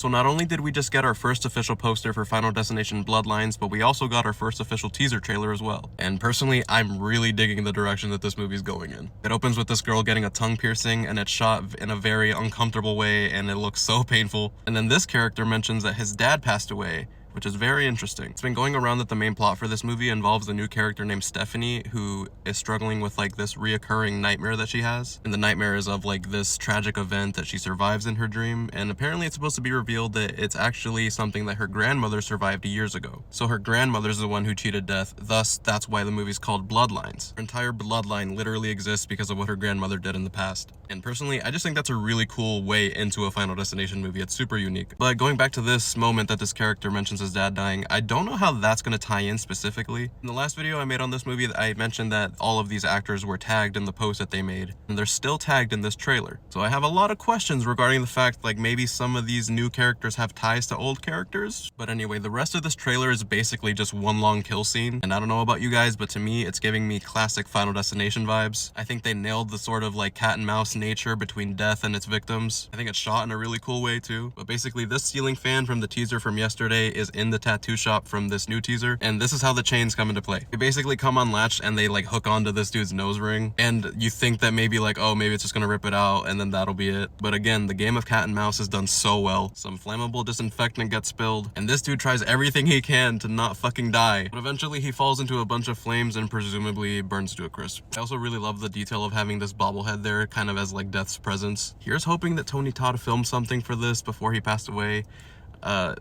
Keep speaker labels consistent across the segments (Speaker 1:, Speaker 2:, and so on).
Speaker 1: So not only did we just get our first official poster for Final Destination Bloodlines, but we also got our first official teaser trailer as well. And personally, I'm really digging the direction that this movie's going in. It opens with this girl getting a tongue piercing, and it's shot in a very uncomfortable way, and it looks so painful. And then this character mentions that his dad passed away, which is very interesting. It's been going around that the main plot for this movie involves a new character named Stephanie, who is struggling with like this reoccurring nightmare that she has. And the nightmare is of like this tragic event that she survives in her dream, and apparently it's supposed to be revealed that it's actually something that her grandmother survived years ago. So her grandmother's the one who cheated death, thus that's why the movie's called Bloodlines. Her entire bloodline literally exists because of what her grandmother did in the past. And personally, I just think that's a really cool way into a Final Destination movie. It's super unique. But going back to this moment that this character mentions his dad dying, I don't know how that's going to tie in specifically. In the last video I made on this movie, I mentioned that all of these actors were tagged in the post that they made, and they're still tagged in this trailer. So I have a lot of questions regarding the fact like maybe some of these new characters have ties to old characters. But anyway, the rest of this trailer is basically just one long kill scene, and I don't know about you guys, but to me it's giving me classic Final Destination vibes. I think they nailed the sort of like cat and mouse nature between death and its victims. I think it's shot in a really cool way too. But basically this ceiling fan from the teaser from yesterday is in the tattoo shop from this new teaser, and this is how the chains come into play. They basically come unlatched and they like hook onto this dude's nose ring, and you think that maybe like, oh, maybe it's just gonna rip it out and then that'll be it. But again, the game of cat and mouse is done so well. Some flammable disinfectant gets spilled, and this dude tries everything he can to not fucking die, but eventually he falls into a bunch of flames and presumably burns to a crisp. I also really love the detail of having this bobblehead there kind of as like Death's presence. Here's hoping that Tony Todd filmed something for this before he passed away.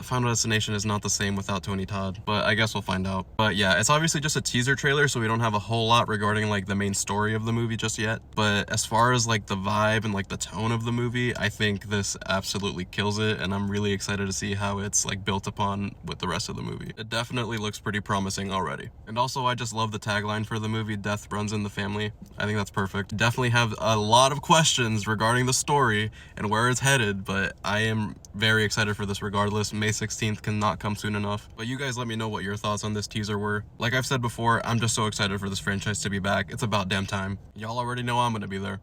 Speaker 1: Final Destination is not the same without Tony Todd, but I guess we'll find out. But yeah, it's obviously just a teaser trailer, so we don't have a whole lot regarding like the main story of the movie just yet. But as far as like the vibe and like the tone of the movie, I think this absolutely kills it, and I'm really excited to see how it's like built upon with the rest of the movie. It definitely looks pretty promising already. And also, I just love the tagline for the movie, "Death runs in the family." I think that's perfect. Definitely have a lot of questions regarding the story and where it's headed, but I am very excited for this regardless. May 16th cannot come soon enough. But you guys let me know what your thoughts on this teaser were. Like I've said before, I'm just so excited for this franchise to be back. It's about damn time. Y'all already know I'm gonna be there.